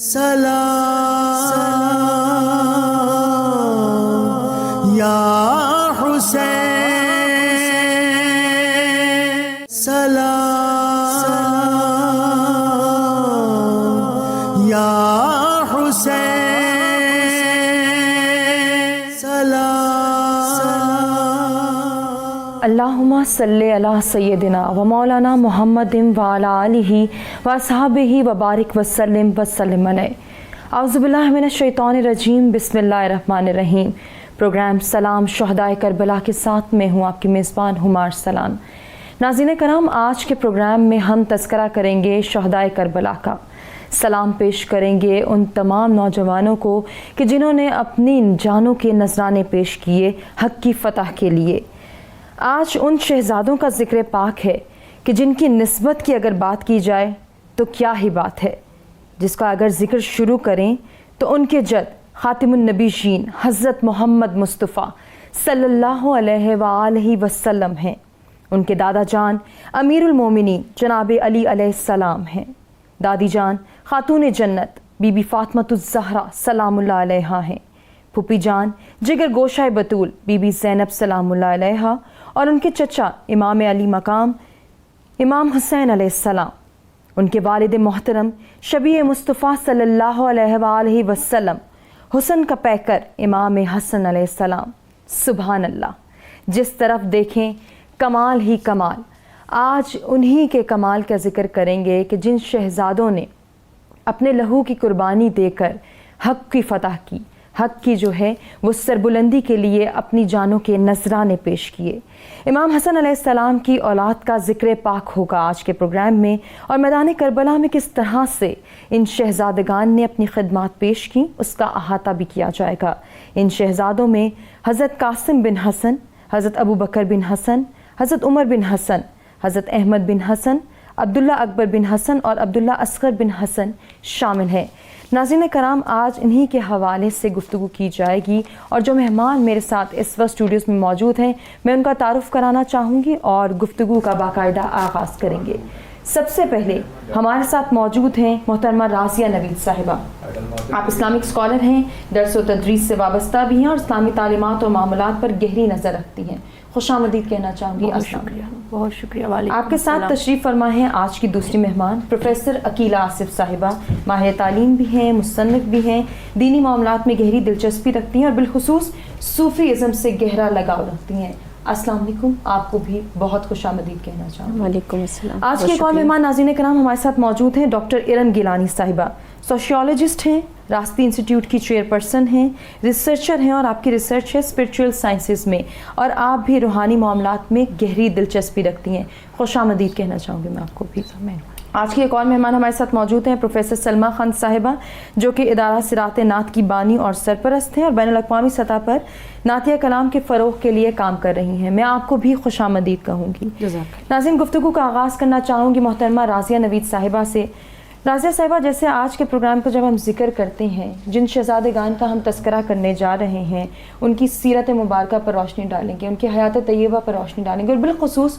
سلام یا حسین، سلام یا حسین، سلام۔ اللہم صلی علی سیدنا و مولانا محمد و علی آلہ و اصحابہ و بارک وسلم وسلم علیہ۔ اعوذ باللہ من الشیطان الرجیم، بسم اللہ الرحمن الرحیم۔ پروگرام سلام شہدائے کربلا کے ساتھ میں ہوں آپ کی میزبان ہمار سلام۔ ناظرین کرام، آج کے پروگرام میں ہم تذکرہ کریں گے شہدائے کربلا کا، سلام پیش کریں گے ان تمام نوجوانوں کو کہ جنہوں نے اپنی جانوں کے نذرانے پیش کیے حق کی فتح کے لیے۔ آج ان شہزادوں کا ذکر پاک ہے کہ جن کی نسبت کی اگر بات کی جائے تو کیا ہی بات ہے، جس کا اگر ذکر شروع کریں تو ان کے جد خاتم النبیین حضرت محمد مصطفیٰ صلی اللہ علیہ وآلہ وسلم ہیں۔ ان کے دادا جان امیر المومنین جناب علی علیہ السلام ہیں۔ دادی جان خاتون جنت بی بی فاطمۃ الزہرا سلام اللہ علیہا ہیں۔ پھوپھی جان جگر گوشہ بطول بی بی زینب سلام اللہ علیہا، اور ان کے چچا امام علی مقام امام حسین علیہ السلام۔ ان کے والد محترم شبیہ مصطفیٰ صلی اللہ علیہ وآلہ وسلم حسن کا پیکر امام حسن علیہ السلام۔ سبحان اللہ، جس طرف دیکھیں کمال ہی کمال۔ آج انہی کے کمال کا ذکر کریں گے کہ جن شہزادوں نے اپنے لہو کی قربانی دے کر حق کی فتح کی، حق کی جو ہے وہ سربلندی کے لیے اپنی جانوں کے نذرانے پیش کیے۔ امام حسن علیہ السلام کی اولاد کا ذکر پاک ہوگا آج کے پروگرام میں، اور میدان کربلا میں کس طرح سے ان شہزادگان نے اپنی خدمات پیش کی اس کا احاطہ بھی کیا جائے گا۔ ان شہزادوں میں حضرت قاسم بن حسن، حضرت ابو بکر بن حسن، حضرت عمر بن حسن، حضرت احمد بن حسن، عبداللہ اکبر بن حسن اور عبداللہ اصغر بن حسن شامل ہیں۔ ناظرین کرام، آج انہی کے حوالے سے گفتگو کی جائے گی، اور جو مہمان میرے ساتھ اس وقت اسٹوڈیوز میں موجود ہیں میں ان کا تعارف کرانا چاہوں گی اور گفتگو کا باقاعدہ آغاز کریں گے۔ سب سے پہلے ہمارے ساتھ موجود ہیں محترمہ رازیہ نوید صاحبہ۔ آپ اسلامک اسکالر ہیں، درس و تدریس سے وابستہ بھی ہیں اور اسلامی تعلیمات اور معاملات پر گہری نظر رکھتی ہیں۔ خوش آمدید کہنا چاہوں گی۔ بہت شکریہ۔ آپ کے ساتھ تشریف فرما ہیں آج کی دوسری مہمان پروفیسر عقیلہ آصف صاحبہ، ماہر تعلیم بھی ہیں، مصنف بھی ہیں، دینی معاملات میں گہری دلچسپی رکھتی ہیں اور بالخصوص صوفی ازم سے گہرا لگاؤ رکھتی ہیں۔ السلام علیکم، آپ کو بھی بہت خوش آمدید کہنا چاہوں گی۔ وعلیکم السلام۔ آج کے ایک اور مہمان ناظرین کرام ہمارے ساتھ موجود ہیں ڈاکٹر ارم گیلانی صاحبہ، سوشیولوجسٹ ہیں، راستی انسٹیٹیوٹ کی چیئرپرسن ہیں، ریسرچر ہیں، اور آپ کی ریسرچ ہے اسپرچول سائنسز میں، اور آپ بھی روحانی معاملات میں گہری دلچسپی رکھتی ہیں۔ خوش آمدید کہنا چاہوں گی میں آپ کو بھی۔ آج کی ایک اور مہمان ہمارے ساتھ موجود ہیں پروفیسر سلمیٰ خان صاحبہ، جو کہ ادارہ صراط نعت کی بانی اور سرپرست ہیں اور بین الاقوامی سطح پر نعتیہ کلام کے فروغ کے لیے کام کر رہی ہیں۔ میں آپ کو بھی خوش آمدید کہوں گی۔ ناظرین، گفتگو کا آغاز کرنا چاہوں گی محترمہ رازیہ نوید صاحبہ سے۔ رازیہ صاحبہ، جیسے آج کے پروگرام کو جب ہم ذکر کرتے ہیں، جن شہزادگان کا ہم تذکرہ کرنے جا رہے ہیں، ان کی سیرت مبارکہ پر روشنی ڈالیں گے، ان کی حیات طیبہ پر روشنی ڈالیں گے، اور بالخصوص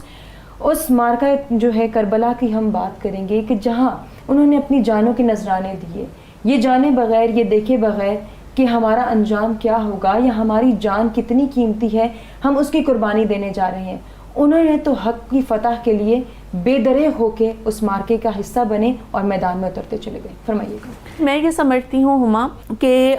اس مارکہ جو ہے کربلا کی ہم بات کریں گے کہ جہاں انہوں نے اپنی جانوں کے نذرانے دیے، یہ جانے بغیر، یہ دیکھے بغیر کہ ہمارا انجام کیا ہوگا یا ہماری جان کتنی قیمتی ہے، ہم اس کی قربانی دینے جا رہے ہیں۔ انہوں نے تو حق کی فتح کے لیے بے درے ہو کے اس مارکے کا حصہ بنے اور میدان میں اترتے چلے گئے۔ فرمائیے گا۔ میں یہ سمجھتی ہوں ہما کہ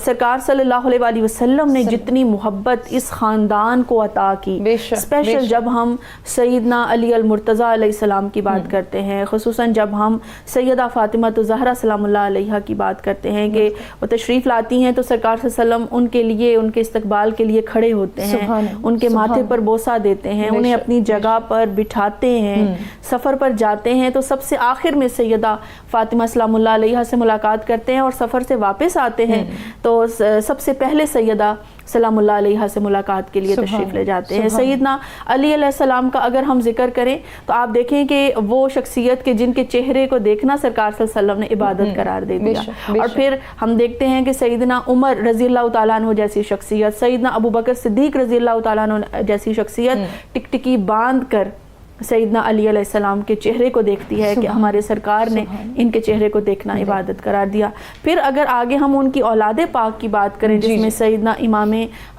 سرکار صلی اللہ علیہ وسلم نے جتنی محبت اس خاندان کو عطا کی، اسپیشل جب ہم سیدنا علی المرتضیٰ علیہ السلام کی بات کرتے ہیں، خصوصاً جب ہم سیدہ فاطمہ الزہرا سلام اللہ علیہا کی بات کرتے ہیں کہ وہ تشریف لاتی ہیں تو سرکار صلی اللہ علیہ وسلم ان کے لیے، ان کے استقبال کے لیے کھڑے ہوتے ہیں، ان کے ماتھے پر بوسہ دیتے ہیں، انہیں اپنی جگہ پر بٹھاتے ہیں، سفر پر جاتے ہیں تو سب سے آخر میں سیدہ فاطمہ سلام اللہ علیہا سے ملاقات کرتے ہیں، اور سفر سے واپس آتے ہیں تو سب سے پہلے سیدہ سلام اللہ علیہا سے ملاقات کے لیے تشریف لے جاتے ہیں۔ سیدنا علی علیہ السلام کا اگر ہم ذکر کریں تو آپ دیکھیں کہ وہ شخصیت کے جن کے چہرے کو دیکھنا سرکار صلی اللہ علیہ وسلم نے عبادت قرار دے دیا، اور پھر ہم دیکھتے ہیں کہ سیدنا عمر رضی اللہ تعالیٰ عنہ جیسی شخصیت، سیدنا ابو بکر صدیق رضی اللہ تعالیٰ عنہ جیسی شخصیت ٹکٹکی باندھ کر سیدنا علی علیہ السلام کے چہرے کو دیکھتی ہے کہ ہمارے سرکار نے ان کے چہرے کو دیکھنا عبادت قرار دیا. پھر اگر آگے ہم ان کی اولاد پاک کی بات کریں جس میں سیدنا امام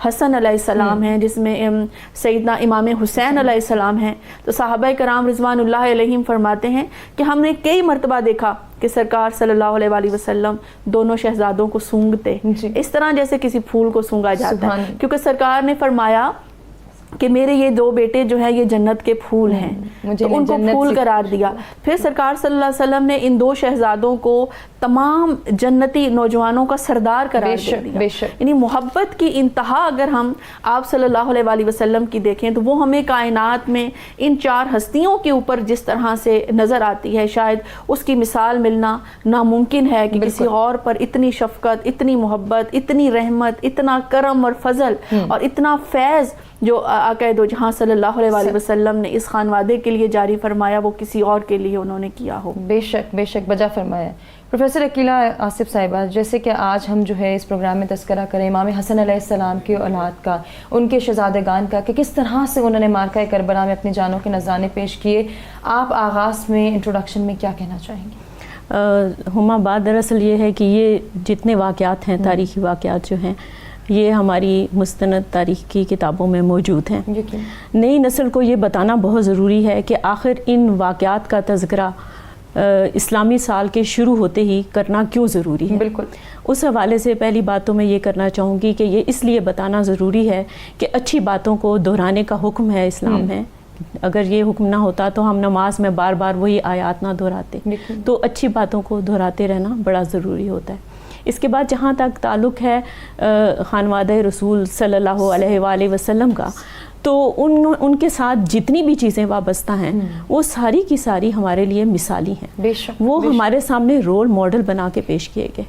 حسن علیہ السلام ہیں, جس میں سیدنا امام حسین علیہ السلام ہیں, تو صحابہ کرام رضوان اللہ علیہم فرماتے ہیں کہ ہم نے کئی مرتبہ دیکھا کہ سرکار صلی اللہ علیہ وآلہ وسلم دونوں شہزادوں کو سونگتے, اس طرح جیسے کسی پھول کو سونگا جاتا ہے, کیونکہ سرکار نے فرمایا کہ میرے یہ دو بیٹے جو ہیں یہ جنت کے پھول ہیں, تو ان کو پھول قرار دیا. پھر سرکار صلی اللہ علیہ وسلم نے ان دو شہزادوں کو تمام جنتی نوجوانوں کا سردار قرار دے دیا. یعنی محبت کی انتہا اگر ہم آپ صلی اللہ علیہ وآلہ وسلم کی دیکھیں تو وہ ہمیں کائنات میں ان چار ہستیوں کے اوپر جس طرح سے نظر آتی ہے, شاید اس کی مثال ملنا ناممکن ہے کہ کسی اور پر اتنی شفقت, اتنی محبت, اتنی رحمت, اتنا کرم اور فضل اور اتنا فیض جو آقا دو جہاں صلی اللہ علیہ وآلہ وسلم نے اس خانوادے کے لیے جاری فرمایا وہ کسی اور کے لیے انہوں نے کیا ہو. بے شک بجا فرمایا. پروفیسر عقیلہ آصف صاحبہ, جیسے کہ آج ہم جو ہے اس پروگرام میں تذکرہ کریں امام حسن علیہ السلام کی اولاد کا, ان کے شہزادگان کا, کہ کس طرح سے انہوں نے مارکہ کربلا میں اپنی جانوں کے نذرانے پیش کیے, آپ آغاز میں انٹروڈکشن میں کیا کہنا چاہیں گے؟ ہما بات دراصل یہ ہے کہ یہ جتنے واقعات ہیں, تاریخی واقعات جو ہیں, یہ ہماری مستند تاریخ کی کتابوں میں موجود ہیں. نئی نسل کو یہ بتانا بہت ضروری ہے کہ آخر ان واقعات کا تذکرہ اسلامی سال کے شروع ہوتے ہی کرنا کیوں ضروری ہے. بالکل. اس حوالے سے پہلی بات تو میں یہ کرنا چاہوں گی کہ یہ اس لیے بتانا ضروری ہے کہ اچھی باتوں کو دہرانے کا حکم ہے اسلام میں. اگر یہ حکم نہ ہوتا تو ہم نماز میں بار بار وہی آیات نہ دہراتے. تو اچھی باتوں کو دہراتے رہنا بڑا ضروری ہوتا ہے. اس کے بعد جہاں تک تعلق ہے خانوادہ رسول صلی اللہ علیہ وآلہ وسلم کا, تو ان کے ساتھ جتنی بھی چیزیں وابستہ ہیں وہ ساری کی ساری ہمارے لیے مثالی ہیں. وہ ہمارے سامنے رول ماڈل بنا کے پیش کیے گئے.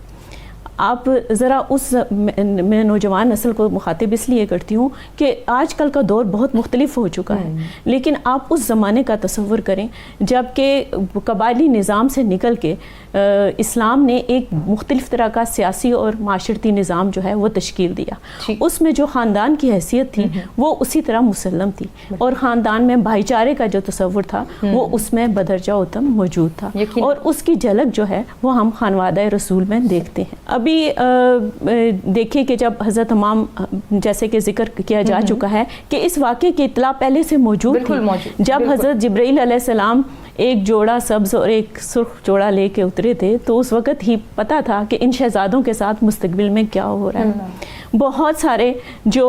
آپ ذرا میں نوجوان نسل کو مخاطب اس لیے کرتی ہوں کہ آج کل کا دور بہت مختلف ہو چکا ہے, لیکن آپ اس زمانے کا تصور کریں جب کہ قبائلی نظام سے نکل کے اسلام نے ایک مختلف طرح کا سیاسی اور معاشرتی نظام جو ہے وہ تشکیل دیا. اس میں جو خاندان کی حیثیت تھی وہ اسی طرح مسلم تھی, اور خاندان میں بھائی چارے کا جو تصور تھا وہ اس میں بدرجہ اتم موجود تھا, اور اس کی جھلک جو ہے وہ ہم خانوادہ رسول میں دیکھتے ہیں. ابھی دیکھیں کہ جب حضرت امام جیسے کہ ذکر کیا جا چکا ہے کہ اس واقعے کی اطلاع پہلے سے موجود تھی. جب حضرت جبرائیل علیہ السلام ایک جوڑا سبز اور ایک سرخ جوڑا لے کے اترے تھے تو اس وقت ہی پتا تھا کہ ان شہزادوں کے ساتھ مستقبل میں کیا ہو رہا ہے. بہت سارے جو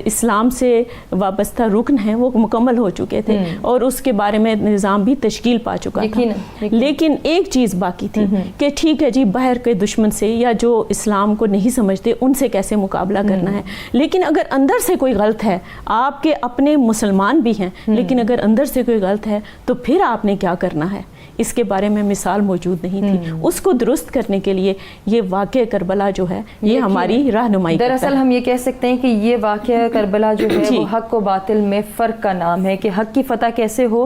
اسلام سے وابستہ رکن ہیں وہ مکمل ہو چکے تھے اور اس کے بارے میں نظام بھی تشکیل پا چکا تھا. لیکن ایک چیز باقی تھی کہ ٹھیک ہے جی, باہر کے دشمن سے یا جو اسلام کو نہیں سمجھتے ان سے کیسے مقابلہ کرنا ہے, لیکن اگر اندر سے کوئی غلط ہے, آپ کے اپنے مسلمان بھی ہیں لیکن اگر اندر سے کوئی غلط ہے تو پھر آپ نے کیا کرنا ہے, اس کے بارے میں مثال موجود نہیں تھی. اس کو درست کرنے کے لیے یہ واقعہ کربلا جو ہے یہ ہماری رہنمائی کرتا ہے. دراصل ہم یہ کہہ سکتے ہیں کہ یہ واقعہ کربلا جو ہے وہ حق و باطل میں فرق کا نام ہے, کہ حق کی فتح کیسے ہو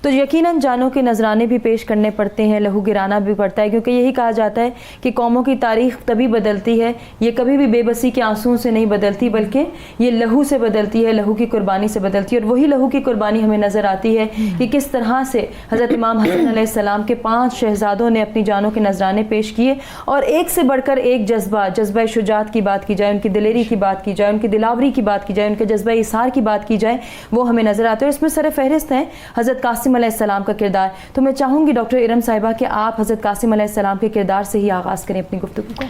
تو یقیناً جانوں کے نذرانے بھی پیش کرنے پڑتے ہیں, لہو گرانا بھی پڑتا ہے, کیونکہ یہی کہا جاتا ہے کہ قوموں کی تاریخ تبھی بدلتی ہے, یہ کبھی بھی بے بسی کے آنسوؤں سے نہیں بدلتی بلکہ یہ لہو سے بدلتی ہے, لہو کی قربانی سے بدلتی ہے. اور وہی لہو کی قربانی ہمیں نظر آتی ہے کہ کس طرح سے حضرت امام حسن علیہ السلام کے 5 شہزادوں نے اپنی جانوں کے نذرانے پیش کیے, اور ایک سے بڑھ کر ایک جذبہ شجاعت کی بات کی جائے, ان کی دلیری کی بات کی جائے, ان کی دلاوری کی بات کی جائے, ان کے جذبہ ایثار کی بات کی جائے, وہ ہمیں نظر آتے ہیں. اور اس میں سر فہرست ہے حضرت قاسم علیہ السلام کا کردار. تو میں چاہوں گی ڈاکٹر ارم صاحبہ کہ آپ حضرت قاسم علیہ السلام کے کردار سے ہی آغاز کریں اپنی گفتگو کو.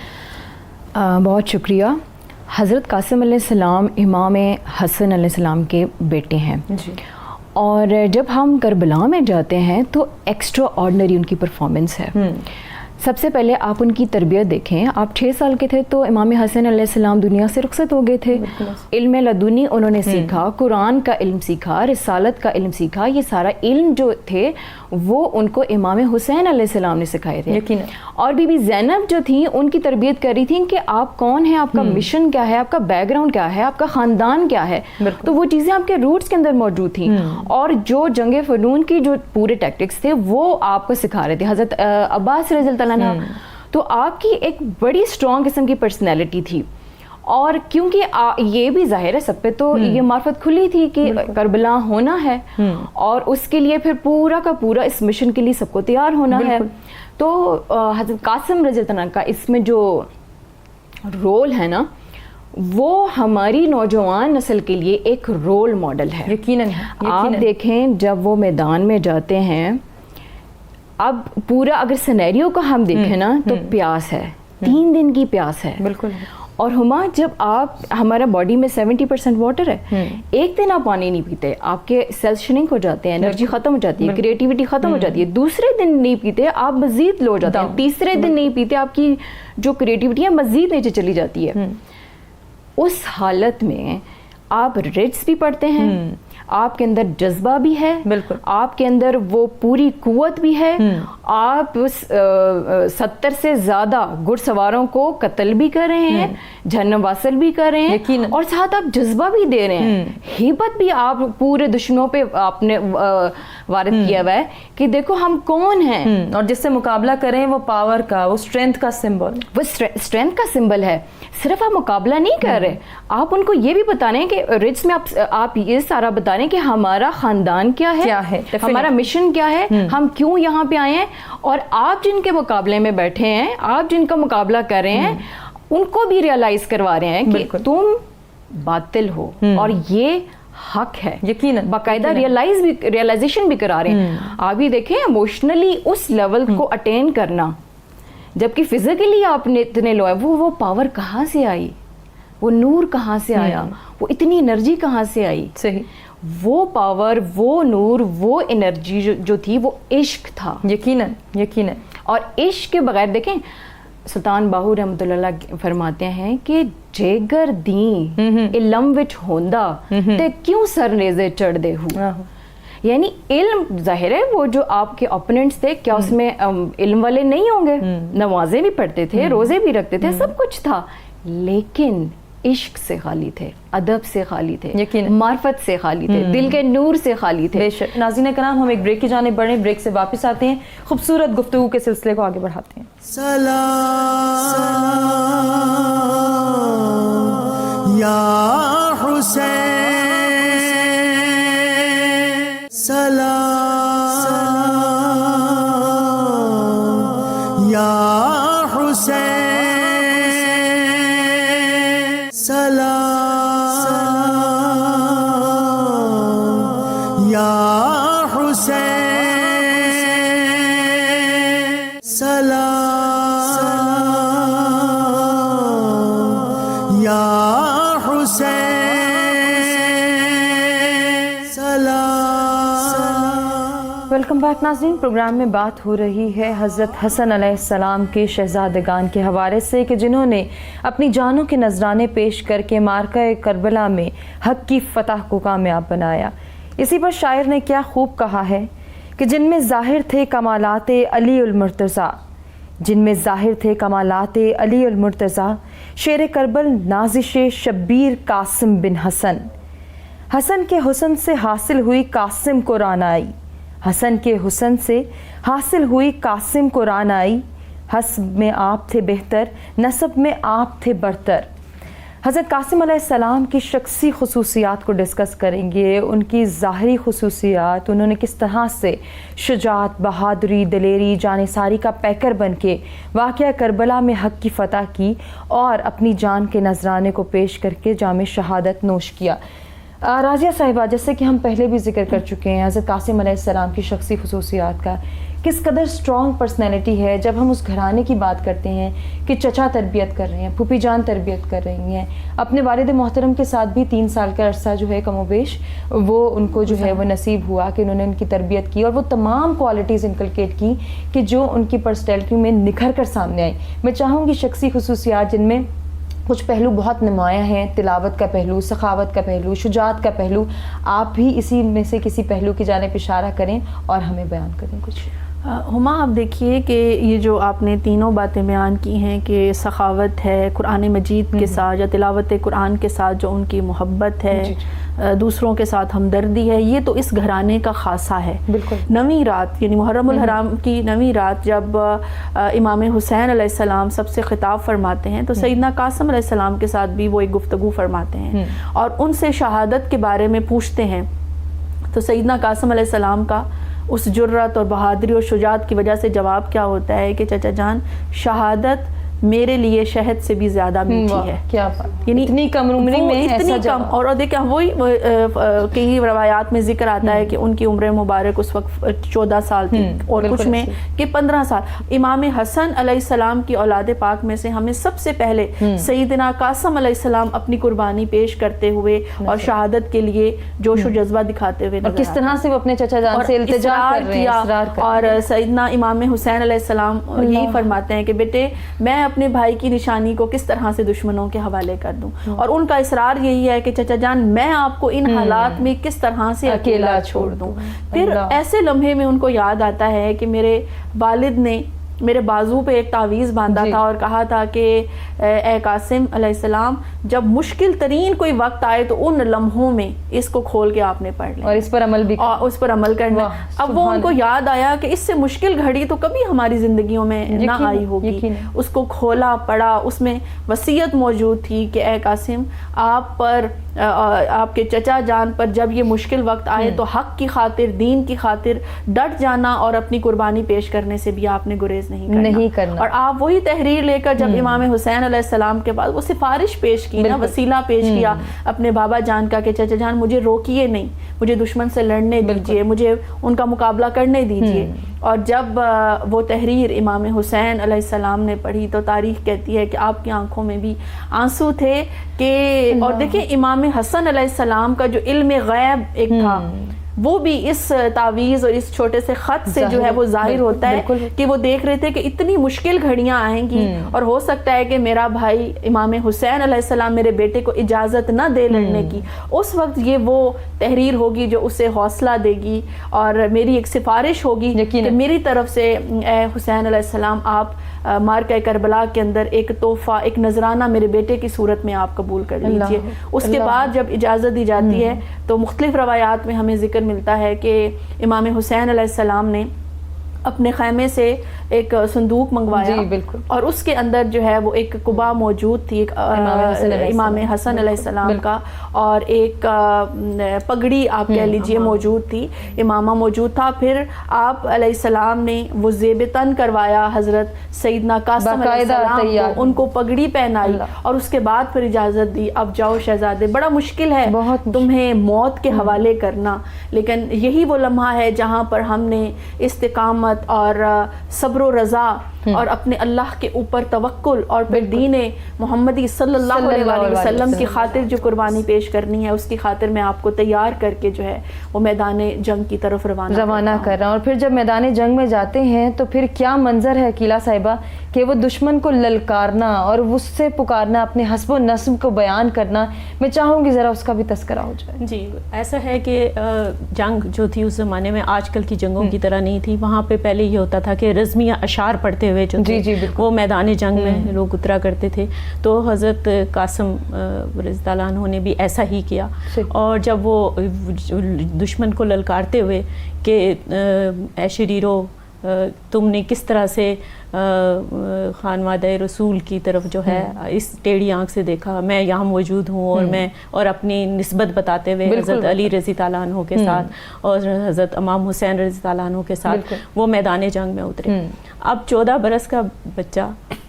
بہت شکریہ. حضرت قاسم علیہ السلام امام حسن علیہ السلام کے بیٹے ہیں جی, اور جب ہم کربلا میں جاتے ہیں تو ایکسٹرا آرڈنری ان کی پرفارمنس ہے. سب سے پہلے آپ ان کی تربیت دیکھیں. آپ 6 سال کے تھے تو امام حسن علیہ السلام دنیا سے رخصت ہو گئے تھے. علم لدنی انہوں نے سیکھا, قرآن کا علم سیکھا, رسالت کا علم سیکھا. یہ سارا علم جو تھے وہ ان کو امام حسین علیہ السلام نے سکھائے تھے. اور بی بی زینب جو تھیں ان کی تربیت کر رہی تھیں کہ آپ کون ہیں, آپ کا مشن کیا ہے, آپ کا بیک گراؤنڈ کیا ہے, آپ کا خاندان کیا ہے. تو وہ چیزیں آپ کے روٹس کے اندر موجود تھیں, اور جو جنگ فنون کی جو پورے ٹیکٹکس تھے وہ آپ کو سکھا رہے تھے. حضرت عباس رضی اللہ عنہ, تو آپ کی ایک بڑی اسٹرانگ قسم کی پرسنالٹی تھی, اور کیونکہ یہ بھی ظاہر ہے سب پہ تو یہ معرفت کھلی تھی کہ کربلا ہونا ہے اور اس کے لیے پھر پورا کا پورا اس مشن کے لیے سب کو تیار ہونا ہے. تو حضرت قاسم رضی اللہ عنہ کا اس میں جو رول ہے نا وہ ہماری نوجوان نسل کے لیے ایک رول ماڈل ہے. یقیناً آپ دیکھیں جب وہ میدان میں جاتے ہیں, اب پورا اگر سینیریو کو ہم دیکھیں نا تو پیاس ہے, 3 دن کی پیاس ہے. بالکل. اور ہما جب آپ ہمارا باڈی میں 70% واٹر ہے, ایک دن آپ پانی نہیں پیتے, آپ کے سیلز شرنک ہو جاتے ہیں, انرجی ختم ہو جاتی ہے, کریٹیوٹی ختم ہو جاتی ہے. دوسرے دن نہیں پیتے آپ مزید لو ہو جاتے ہیں, تیسرے دن نہیں پیتے آپ کی جو کریٹیوٹی ہے مزید نیچے چلی جاتی ہے. اس حالت میں آپ رٹس بھی پڑھتے ہیں, آپ کے اندر جذبہ بھی ہے, بالکل آپ کے اندر وہ پوری قوت بھی ہے, آپ 70 سے زیادہ گھڑ سواروں کو قتل بھی کر رہے ہیں, جہنم واصل بھی کر رہے ہیں, اور ساتھ آپ جذبہ بھی دے رہے ہیں, ہیبت بھی آپ پورے دشمنوں پہ آپ نے وارد کیا ہوا ہے کہ دیکھو ہم کون ہیں, اور جس سے مقابلہ کریں وہ پاور کا, وہ اسٹرینتھ کا سمبل, وہ اسٹرینتھ کا سمبل ہے. صرف آپ مقابلہ نہیں کر رہے, آپ ان کو یہ بھی بتا رہے ہیں کہ رٹس میں آپ یہ سارا بتا رہے ہیں کہ ہمارا خاندان کیا ہے, ہمارا مشن کیا ہے, ہم کیوں یہاں پہ آئے ہیں, اور آپ جن کے مقابلے میں بیٹھے ہیں, آپ جن کا مقابلہ کر رہے ہیں, ان کو بھی ریئلائز کروا رہے ہیں کہ تم باطل ہو اور یہ حق ہے. یقیناً باقاعدہ ریئلائزیشن بھی کرا رہے ہیں. آپ بھی دیکھیں ایموشنلی اس لیول کو اٹین کرنا, جبکہ فزیکلی آپ نے اتنے لو ہے, وہ پاور کہاں سے آئی, وہ نور کہاں سے آیا, وہ اتنی انرجی کہاں سے آئی. صحیح. وہ پاور, وہ نور, وہ انرجی جو تھی وہ عشق تھا. یقیناً یقیناً. اور عشق کے بغیر دیکھیں سلطان باہو رحمۃ اللہ فرماتے ہیں کہ جیگر دین علم وچ ہوندا تے کیوں سر نیزے چڑھ دے ہو. یعنی علم ظاہر ہے وہ جو آپ کے اپوننٹس تھے کیا اس میں علم والے نہیں ہوں گے, نمازیں بھی پڑھتے تھے, روزے بھی رکھتے تھے, سب کچھ تھا, لیکن عشق سے خالی تھے, ادب سے خالی تھے, معرفت سے خالی تھے, دل کے نور سے خالی تھے. بے شک. ناظرین کرام ہم ایک بریک کی جانب بڑھیں, بریک سے واپس آتے ہیں, خوبصورت گفتگو کے سلسلے کو آگے بڑھاتے ہیں. سلام یا حسین, سلام یا حسین, سلام یا حسین, سلام یا حسین, سلام. ویلکم بیک ناظرین. پروگرام میں بات ہو رہی ہے حضرت حسن علیہ السلام کے شہزادگان کے حوالے سے کہ جنہوں نے اپنی جانوں کے نذرانے پیش کر کے معرکہ کربلا میں حق کی فتح کو کامیاب بنایا. اسی پر شاعر نے کیا خوب کہا ہے کہ جن میں ظاہر تھے کمالات علی المرتضیٰ, جن میں ظاہر تھے کمالات علی المرتضیٰ, شیر کربل نازش شبیر قاسم بن حسن. حسن کے حسن سے حاصل ہوئی قاسم کو رانائی, حسن کے حسن سے حاصل ہوئی قاسم کو رانائی, حسب میں آپ تھے بہتر, نسب میں آپ تھے برتر. حضرت قاسم علیہ السلام کی شخصی خصوصیات کو ڈسکس کریں گے, ان کی ظاہری خصوصیات, انہوں نے کس طرح سے شجاعت, بہادری, دلیری, جانثاری کا پیکر بن کے واقعہ کربلا میں حق کی فتح کی اور اپنی جان کے نذرانے کو پیش کر کے جام شہادت نوش کیا. راضیہ صاحبہ, جیسے کہ ہم پہلے بھی ذکر کر چکے ہیں حضرت قاسم علیہ السلام کی شخصی خصوصیات کا, کس قدر اسٹرانگ پرسنالٹی ہے. جب ہم اس گھرانے کی بات کرتے ہیں کہ چچا تربیت کر رہے ہیں, پھوپھی جان تربیت کر رہی ہیں, اپنے والد محترم کے ساتھ بھی 3 سال کا عرصہ جو ہے کم و بیش وہ ان کو جو ہے وہ نصیب ہوا کہ انہوں نے ان کی تربیت کی اور وہ تمام کوالٹیز انکلکیٹ کی کہ جو ان کی پرسنالٹی میں نکھر کر سامنے آئی. میں چاہوں گی شخصی خصوصیات جن میں کچھ پہلو بہت نمایاں ہیں, تلاوت کا پہلو, سخاوت کا پہلو, شجاعت کا پہلو, آپ بھی اسی میں سے کسی پہلو کی جانب اشارہ کریں اور ہمیں بیان کریں کچھ. ہما آپ دیکھیے کہ یہ جو آپ نے تینوں باتیں بیان کی ہیں کہ سخاوت ہے قرآن مجید کے ساتھ یا تلاوت قرآن کے ساتھ جو ان کی محبت ہے، دوسروں کے ساتھ ہمدردی ہے، یہ تو اس گھرانے کا خاصہ ہے. بالکل. نویں رات یعنی محرم الحرام کی نویں رات جب امام حسین علیہ السلام سب سے خطاب فرماتے ہیں تو سیدنا قاسم علیہ السلام کے ساتھ بھی وہ ایک گفتگو فرماتے ہیں اور ان سے شہادت کے بارے میں پوچھتے ہیں. تو سیدنا قاسم علیہ السلام کا اس جرات اور بہادری اور شجاعت کی وجہ سے جواب کیا ہوتا ہے کہ چچا جان، شہادت میرے لیے شہد سے بھی زیادہ میٹھی ہے. کیا بات، یعنی اتنی کم عمری میں اتنی کم. اور دیکھیں وہی کئی روایات میں ذکر آتا ہے کہ ان کی عمر مبارک اس وقت 14 سال تھی اور کچھ میں کہ 15 سال. امام حسن علیہ السلام کی اولاد پاک میں سے ہمیں سب سے پہلے سیدنا قاسم علیہ السلام اپنی قربانی پیش کرتے ہوئے اور شہادت کے لیے جوش و جذبہ دکھاتے ہوئے اور کس طرح سے وہ اپنے چچا جان سے التجا کر رہے ہیں. اور سیدنا امام حسین علیہ السلام یہی فرماتے ہیں کہ بیٹے میں اپنے بھائی کی نشانی کو کس طرح سے دشمنوں کے حوالے کر دوں. اور ان کا اصرار یہی ہے کہ چچا جان میں آپ کو ان حالات میں کس طرح سے اکیلا چھوڑ دوں. پھر ایسے لمحے میں ان کو یاد آتا ہے کہ میرے والد نے میرے بازو پہ ایک تعویذ باندھا تھا اور کہا تھا کہ اے قاسم علیہ السلام جب مشکل ترین کوئی وقت آئے تو ان لمحوں میں اس کو کھول کے آپ نے پڑھ لیں اور اس پر عمل بھی اس پر عمل کرنا. اب وہ ان کو یاد آیا کہ اس سے مشکل گھڑی تو کبھی ہماری زندگیوں میں نہ آئی ہوگی. اس کو کھولا پڑھا، اس میں وصیت موجود تھی کہ اے قاسم آپ پر آپ کے چچا جان پر جب یہ مشکل وقت آئے تو حق کی خاطر دین کی خاطر ڈٹ جانا اور اپنی قربانی پیش کرنے سے بھی آپ نے گریز نہیں کرنا. اور آپ وہی تحریر لے کر جب امام حسین علیہ السلام کے بعد وہ سفارش پیش کی نا، وسیلہ پیش کیا اپنے بابا جان کا کہ چچا جان مجھے روکیے نہیں، مجھے دشمن سے لڑنے دیجیے، مجھے ان کا مقابلہ کرنے دیجیے. اور جب وہ تحریر امام حسین علیہ السلام نے پڑھی تو تاریخ کہتی ہے کہ آپ کی آنکھوں میں بھی آنسو تھے کہ اور دیکھیں امام حسن علیہ السلام کا جو علم غیب ایک تھا وہ بھی اس تعویذ اور اس چھوٹے سے خط سے جو ہے وہ ظاہر ہوتا ہے کہ وہ دیکھ رہے تھے کہ اتنی مشکل گھڑیاں آئیں گی اور ہو سکتا ہے کہ میرا بھائی امام حسین علیہ السلام میرے بیٹے کو اجازت نہ دے لڑنے کی. اس وقت یہ وہ تحریر ہوگی جو اسے حوصلہ دے گی اور میری ایک سفارش ہوگی کہ میری طرف سے اے حسین علیہ السلام آپ مارکہ کربلا کے اندر ایک تحفہ ایک نذرانہ میرے بیٹے کی صورت میں آپ قبول کر لیجئے. اس کے بعد جب اجازت دی جاتی ہے تو مختلف روایات میں ہمیں ذکر ملتا ہے کہ امام حسین علیہ السلام نے اپنے خیمے سے ایک صندوق منگوایا اور اس کے اندر جو ہے وہ ایک قبا موجود تھی ایک امام حسن علیہ السلام کا اور ایک پگڑی آپ کہہ لیجئے موجود تھی، امامہ موجود تھا. پھر آپ علیہ السلام نے وہ زیب تن کروایا حضرت سیدنا قاسم علیہ السلام کو، ان کو پگڑی پہنائی اور اس کے بعد پھر اجازت دی اب جاؤ شہزادے. بڑا مشکل ہے تمہیں موت کے حوالے کرنا، لیکن یہی وہ لمحہ ہے جہاں پر ہم نے استقامت اور صبر و رضا اور اپنے اللہ کے اوپر توکل اور پھر دین محمدی صلی اللہ علیہ وسلم کی خاطر جو قربانی پیش کرنی ہے اس کی خاطر میں آپ کو تیار کر کے جو ہے وہ میدان جنگ کی طرف روانہ کر رہا ہوں. اور پھر جب میدان جنگ میں جاتے ہیں تو پھر کیا منظر ہے قلعہ صاحبہ کہ وہ دشمن کو للکارنا اور اس سے پکارنا، اپنے حسب و نسب کو بیان کرنا. میں چاہوں گی ذرا اس کا بھی تذکرہ ہو جائے. جی ایسا ہے کہ جنگ جو تھی اس زمانے میں آج کل کی جنگوں کی طرح نہیں تھی. وہاں پہ پہلے یہ ہوتا تھا کہ رزمیہ اشعار پڑھتے ہوئے جو تھے وہ میدان جنگ میں لوگ اترا کرتے تھے. تو حضرت قاسم رضی اللہ عنہ نے بھی ایسا ہی کیا اور جب وہ دشمن کو للکارتے ہوئے کہ اے شریرو تم نے کس طرح سے خانوادہ رسول کی طرف جو ہے اس ٹیڑھی آنکھ سے دیکھا، میں یہاں موجود ہوں اور میں اور اپنی نسبت بتاتے ہوئے حضرت علی رضی اللہ عنہ کے ساتھ اور حضرت امام حسین رضی اللہ عنہ کے ساتھ وہ میدان جنگ میں اترے. اب 14 برس کا بچہ،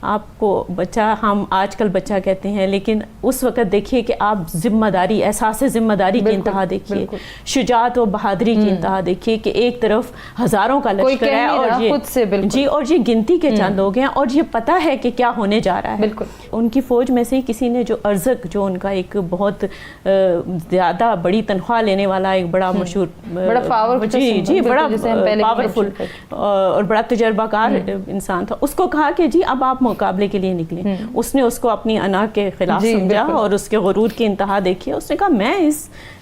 آپ کو بچہ ہم آج کل بچہ کہتے ہیں لیکن اس وقت دیکھیے کہ آپ ذمہ داری، احساس ذمہ داری کی انتہا دیکھیے، شجاعت و بہادری کی انتہا دیکھیے کہ ایک طرف ہزاروں کا لشکر ہے اور یہ گنتی کے چند لوگ ہیں اور یہ پتہ ہے کہ کیا ہونے جا رہا ہے. ان کی فوج میں سے کسی نے جو ارزق، جو ان کا ایک بہت زیادہ بڑی تنخواہ لینے والا ایک بڑا مشہور بڑا پاورفل اور بڑا تجربہ کار انسان تھا، اس کو کہا کہ جی اب آپ مقابلے کے لیے نکلیں. اس نے اس کو اپنی انا کے خلاف سمجھا اور اس کے غرور کی انتہا دیکھی. اس نے کہا میں اس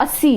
80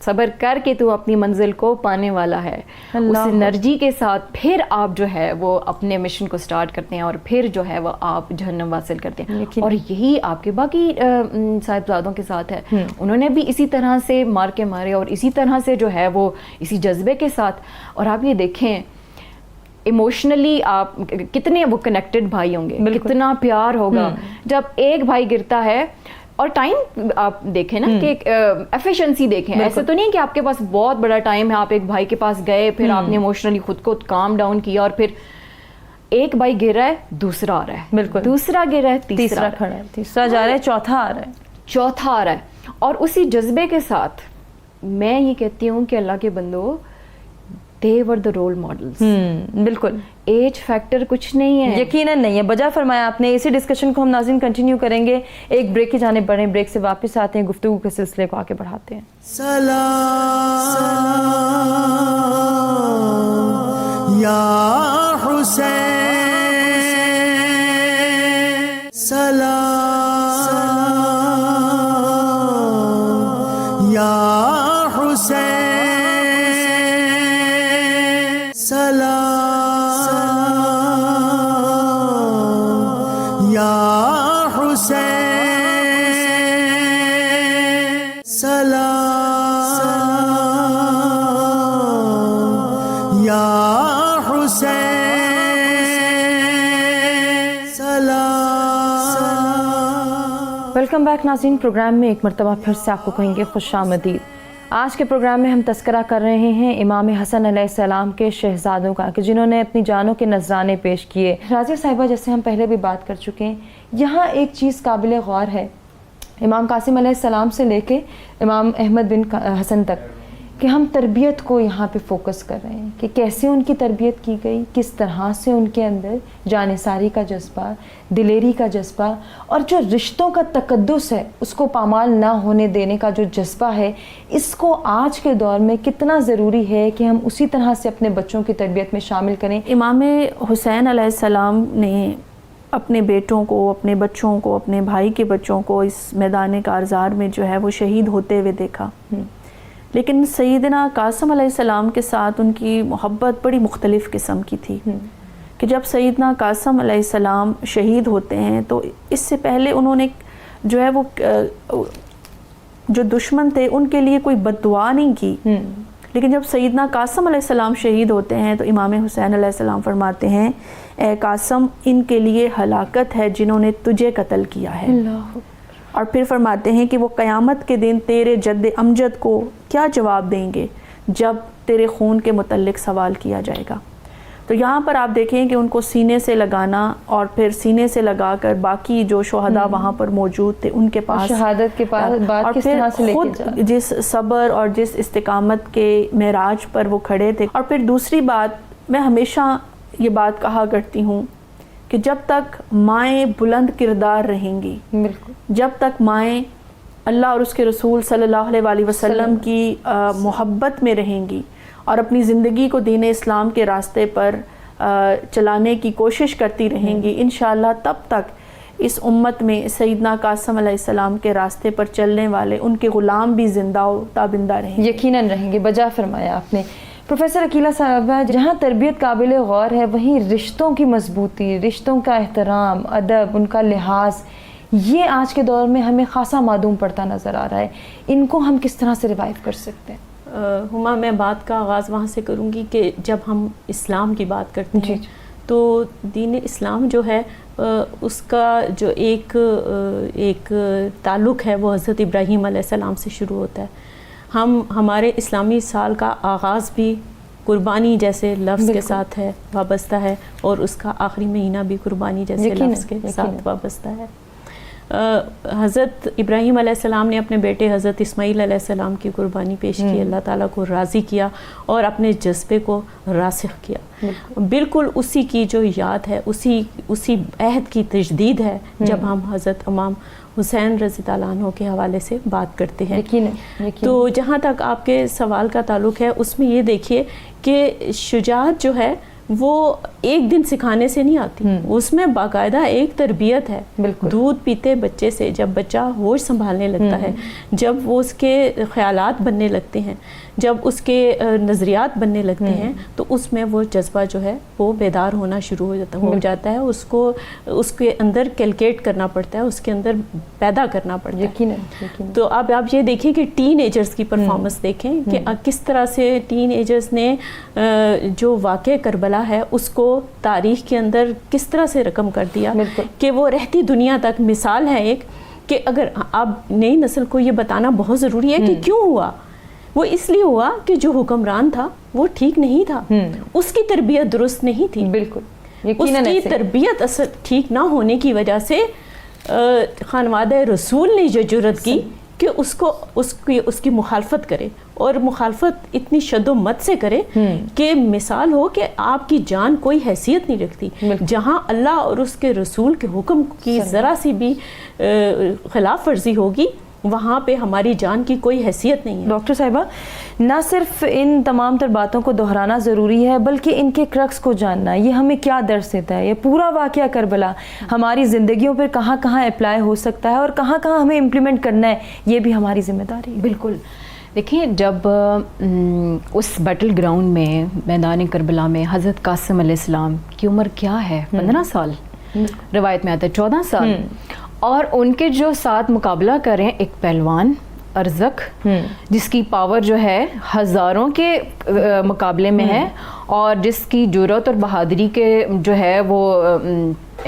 صبر کر کے تو اپنی منزل کو پانے والا ہے. اس انرجی کے ساتھ پھر آپ جو ہے وہ اپنے مشن کو سٹارٹ کرتے ہیں اور پھر جو ہے وہ آپ جہنم واصل کرتے ہیں. اور یہی آپ کے باقی صاحبزادوں کے ساتھ ہے. انہوں نے بھی اسی طرح سے مار کے مارے اور اسی طرح سے جو ہے وہ اسی جذبے کے ساتھ. اور آپ یہ دیکھیں ایموشنلی آپ کتنے وہ کنیکٹڈ بھائی ہوں گے, کتنا پیار ہوگا جب ایک بھائی گرتا ہے. اور ٹائم آپ دیکھیں نا کہ ایفیشنسی دیکھیں, ایسے تو نہیں کہ آپ کے پاس بہت بڑا ٹائم ہے, آپ ایک بھائی کے پاس گئے, پھر آپ نے ایموشنلی خود کو کام ڈاؤن کیا, اور پھر ایک بھائی گر رہا ہے, دوسرا آ رہا ہے, بالکل دوسرا گر رہا ہے, تیسرا کھڑا ہے, تیسرا جا رہا ہے, چوتھا آ رہا ہے, چوتھا آ رہا ہے. اور اسی جذبے کے ساتھ میں یہ کہتی ہوں کہ اللہ کے بندو, they were the role models. بالکل ایج فیکٹر کچھ نہیں ہے, یقیناً نہیں ہے. بجا فرمایا آپ نے. اسی ڈسکشن کو ہم ناظرین کنٹینیو کریں گے, ایک بریک کی جانب بڑھیں, بریک سے واپس آتے ہیں, گفتگو کے سلسلے کو آگے بڑھاتے ہیں. سلام یا حسین, سلام یا حسین, سلام یا حسین, سلام یا حسین, سلام. ویلکم بیک ناظرین. پروگرام میں ایک مرتبہ پھر سے آپ کو کہیں گے خوش آمدید. آج کے پروگرام میں ہم تذکرہ کر رہے ہیں امام حسن علیہ السلام کے شہزادوں کا, کہ جنہوں نے اپنی جانوں کے نذرانے پیش کیے. راضیہ صاحبہ, جیسے ہم پہلے بھی بات کر چکے ہیں, یہاں ایک چیز قابل غور ہے امام قاسم علیہ السلام سے لے کے امام احمد بن حسن تک, کہ ہم تربیت کو یہاں پہ فوکس کر رہے ہیں کہ کیسے ان کی تربیت کی گئی, کس طرح سے ان کے اندر جانثاری کا جذبہ, دلیری کا جذبہ, اور جو رشتوں کا تقدس ہے اس کو پامال نہ ہونے دینے کا جو جذبہ ہے, اس کو آج کے دور میں کتنا ضروری ہے کہ ہم اسی طرح سے اپنے بچوں کی تربیت میں شامل کریں. امام حسین علیہ السلام نے اپنے بیٹوں کو, اپنے بچوں کو, اپنے بھائی کے بچوں کو اس میدان کارزار میں جو ہے وہ شہید ہوتے ہوئے دیکھا. لیکن سیدنا قاسم علیہ السلام کے ساتھ ان کی محبت بڑی مختلف قسم کی تھی, کہ جب سیدنا قاسم علیہ السلام شہید ہوتے ہیں تو اس سے پہلے انہوں نے جو ہے وہ جو دشمن تھے ان کے لیے کوئی بد دعا نہیں کی. لیکن جب سیدنا قاسم علیہ السلام شہید ہوتے ہیں تو امام حسین علیہ السلام فرماتے ہیں, اے قاسم, ان کے لیے ہلاکت ہے جنہوں نے تجھے قتل کیا ہے. اور پھر فرماتے ہیں کہ وہ قیامت کے دن تیرے جد امجد کو کیا جواب دیں گے جب تیرے خون کے متعلق سوال کیا جائے گا. تو یہاں پر آپ دیکھیں کہ ان کو سینے سے لگانا, اور پھر سینے سے لگا کر باقی جو شہداء وہاں پر موجود تھے ان کے پاس شہادت کے پاس بات اور کس پھر طرح سے لے کے خود جس صبر اور جس استقامت کے معراج پر وہ کھڑے تھے. اور پھر دوسری بات, میں ہمیشہ یہ بات کہا کرتی ہوں کہ جب تک مائیں بلند کردار رہیں گی, بالکل جب تک مائیں اللہ اور اس کے رسول صلی اللہ علیہ وسلم کی محبت میں رہیں گی اور اپنی زندگی کو دین اسلام کے راستے پر چلانے کی کوشش کرتی رہیں گی, انشاءاللہ تب تک اس امت میں سیدنا قاسم علیہ السلام کے راستے پر چلنے والے ان کے غلام بھی زندہ و تابندہ رہیں گے. یقیناً رہیں گے. بجا فرمایا آپ نے. پروفیسر عقیلہ صاحبہ, جہاں تربیت قابل غور ہے وہیں رشتوں کی مضبوطی, رشتوں کا احترام, ادب, ان کا لحاظ, یہ آج کے دور میں ہمیں خاصا معدوم پڑتا نظر آ رہا ہے. ان کو ہم کس طرح سے ریوائیو کر سکتے ہیں؟ ہما, میں بات کا آغاز وہاں سے کروں گی کہ جب ہم اسلام کی بات کرتے ہیں تو دین اسلام جو ہے اس کا جو ایک تعلق ہے وہ حضرت ابراہیم علیہ السلام سے شروع ہوتا ہے. ہمارے اسلامی سال کا آغاز بھی قربانی جیسے لفظ کے ساتھ ہے وابستہ ہے, اور اس کا آخری مہینہ بھی قربانی جیسے لفظ کے ساتھ وابستہ ہے. حضرت ابراہیم علیہ السلام نے اپنے بیٹے حضرت اسماعیل علیہ السلام کی قربانی پیش کی, اللہ تعالیٰ کو راضی کیا اور اپنے جذبے کو راسخ کیا. بالکل اسی کی جو یاد ہے, اسی عہد کی تجدید ہے جب ہم حضرت امام حسین رضی اللہ عنہ کے حوالے سے بات کرتے ہیں. تو جہاں تک آپ کے سوال کا تعلق ہے اس میں یہ دیکھیے کہ شجاعت جو ہے وہ ایک دن سکھانے سے نہیں آتی، اس میں باقاعدہ ایک تربیت ہے. دودھ پیتے بچے سے جب بچہ ہوش سنبھالنے لگتا ہے، جب وہ اس کے خیالات بننے لگتے ہیں، جب اس کے نظریات بننے لگتے ہیں، تو اس میں وہ جذبہ جو ہے وہ بیدار ہونا شروع ہو جاتا ہے. اس کو اس کے اندر کیلکیٹ کرنا پڑتا ہے، اس کے اندر پیدا کرنا پڑتا ہے. یقیناً. تو اب آپ یہ دیکھیں کہ ٹین ایجرز کی پرفارمنس دیکھیں کہ کس طرح سے ٹین ایجرز نے جو واقع کربلا ہے اس کو تاریخ کے اندر کس طرح سے رقم کر دیا کہ وہ رہتی دنیا تک مثال ہے ایک، کہ اگر اب نئی نسل کو یہ بتانا بہت ضروری ہے کہ کیوں ہوا. وہ اس لیے ہوا کہ جو حکمران تھا وہ ٹھیک نہیں تھا، اس کی تربیت درست نہیں تھی. بالکل اس کی تربیت اصل ٹھیک نہ ہونے کی وجہ سے خانوادہ رسول نے جو جرأت کی کہ اس کی مخالفت کرے، اور مخالفت اتنی شد و مت سے کرے کہ مثال ہو کہ آپ کی جان کوئی حیثیت نہیں رکھتی. جہاں اللہ اور اس کے رسول کے حکم کی ذرا سی بھی خلاف ورزی ہوگی وہاں پہ ہماری جان کی کوئی حیثیت نہیں ہے. ڈاکٹر صاحبہ، نہ صرف ان تمام تر باتوں کو دہرانا ضروری ہے بلکہ ان کے کرکس کو جاننا. یہ ہمیں کیا درس دیتا ہے؟ یہ پورا واقعہ کربلا ہماری زندگیوں پر کہاں کہاں اپلائی ہو سکتا ہے اور کہاں کہاں ہمیں امپلیمنٹ کرنا ہے، یہ بھی ہماری ذمہ داری ہے. بالکل. دیکھیں، جب اس بیٹل گراؤنڈ میں میدان کربلا میں حضرت قاسم علیہ السلام کی عمر کیا ہے؟ 15 سال، روایت میں آتا ہے 14 سال، اور ان کے جو ساتھ مقابلہ کریں ایک پہلوان ارزق جس کی پاور جو ہے ہزاروں کے مقابلے میں ہے، اور جس کی جرأت اور بہادری کے جو ہے وہ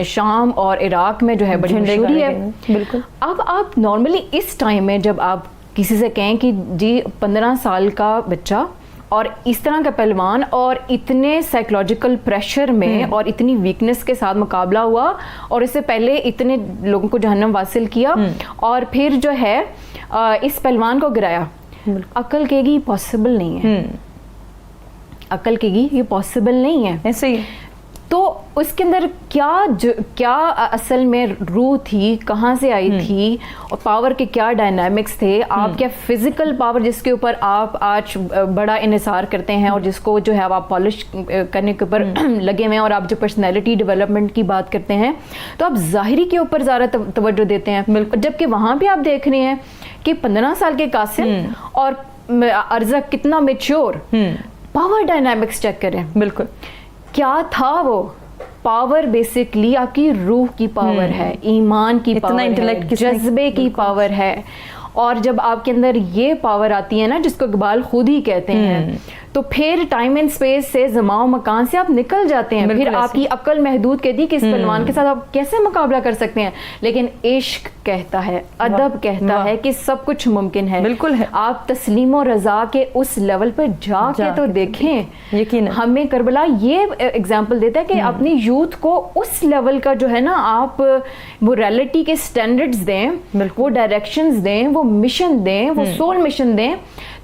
شام اور عراق میں جو ہے بڑی مشہوری ہے. بالکل. اب آپ نارملی اس ٹائم میں جب آپ کسی سے کہیں کہ جی 15 سال کا بچہ اور اس طرح کا پہلوان اور اتنے سائیکولوجیکل پریشر میں اور اتنی ویکنس کے ساتھ مقابلہ ہوا، اور اس سے پہلے اتنے لوگوں کو جہنم واصل کیا، اور پھر جو ہے اس پہلوان کو گرایا، عقل کہے گی پاسبل نہیں ہے. عقل کہے گی یہ پاسبل نہیں ہے. ایسے ہی. تو اس کے اندر کیا اصل میں روح تھی، کہاں سے آئی تھی، اور پاور کے کیا ڈائنامکس تھے، آپ کیا فزیکل پاور جس کے اوپر آپ آج بڑا انحصار کرتے ہیں اور جس کو جو ہے آپ پالش کرنے کے اوپر لگے ہوئے ہیں، اور آپ جو پرسنالٹی ڈیولپمنٹ کی بات کرتے ہیں تو آپ ظاہری کے اوپر زیادہ توجہ دیتے ہیں، جبکہ وہاں پہ آپ دیکھ رہے ہیں کہ 15 سال کے قاسم اور ارزق کتنا میچور. پاور ڈائنامکس چیک کریں. بالکل. کیا تھا وہ پاور؟ بیسکلی آپ کی روح کی پاور ہے، ایمان کی پاور ہے، جذبے کی پاور ہے. اور جب آپ کے اندر یہ پاور آتی ہے نا، جس کو اقبال خود ہی کہتے ہیں، تو پھر ٹائم اینڈ اسپیس سے، زمان و مکان سے آپ نکل جاتے ہیں. پھر آپ کی عقل محدود کہتی ہے کہ اس پہلوان کے ساتھ آپ کیسے مقابلہ کر سکتے ہیں، لیکن عشق کہتا ہے، ادب کہتا ہے کہ سب کچھ ممکن ہے. بالکل ہے. آپ تسلیم و رضا کے اس لیول پہ جا کے تو دیکھیں. یقین ہمیں کربلا یہ ایگزامپل دیتا ہے کہ اپنی یوتھ کو اس لیول کا جو ہے نا آپ وہ ریئلٹی کے سٹینڈرڈز دیں، وہ ڈائریکشنز دیں، وہ مشن دیں، وہ سول مشن دیں،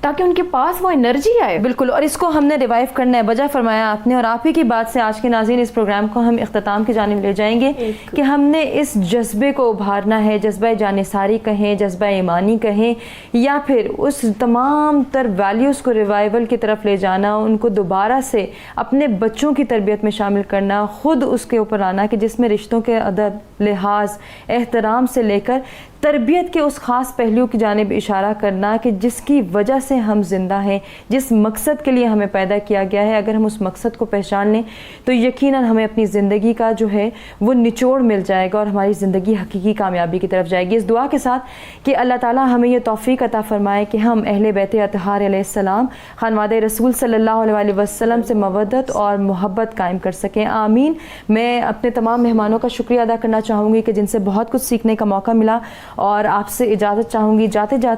تاکہ ان کے پاس وہ انرجی آئے. بالکل. اور اس کو ہم نے ریوائیو کرنا ہے. بجا فرمایا آپ نے، اور آپ ہی کی بات سے آج کے ناظرین اس پروگرام کو ہم اختتام کی جانب لے جائیں گے کہ ہم نے اس جذبے کو ابھارنا ہے. جذبہ جانثاری کہیں، جذبہ ایمانی کہیں، یا پھر اس تمام تر ویلیوز کو ریوائیول کی طرف لے جانا، ان کو دوبارہ سے اپنے بچوں کی تربیت میں شامل کرنا، خود اس کے اوپر آنا کہ جس میں رشتوں کے ادب، لحاظ، احترام سے لے کر تربیت کے اس خاص پہلو کی جانب اشارہ کرنا کہ جس کی وجہ سے ہم زندہ ہیں، جس مقصد کے لیے ہمیں پیدا کیا گیا ہے. اگر ہم اس مقصد کو پہچان لیں تو یقیناً ہمیں اپنی زندگی کا جو ہے وہ نچوڑ مل جائے گا اور ہماری زندگی حقیقی کامیابی کی طرف جائے گی. اس دعا کے ساتھ کہ اللہ تعالیٰ ہمیں یہ توفیق عطا فرمائے کہ ہم اہل بیت اطہار علیہ السلام، خانوادہ رسول صلی اللہ علیہ وسلم سے مودت اور محبت قائم کر سکیں. آمین. میں اپنے تمام مہمانوں کا شکریہ ادا کرنا چاہوں گی کہ جن سے بہت کچھ سیکھنے کا موقع ملا، اور آپ سے اجازت چاہوں گی جاتے جاتے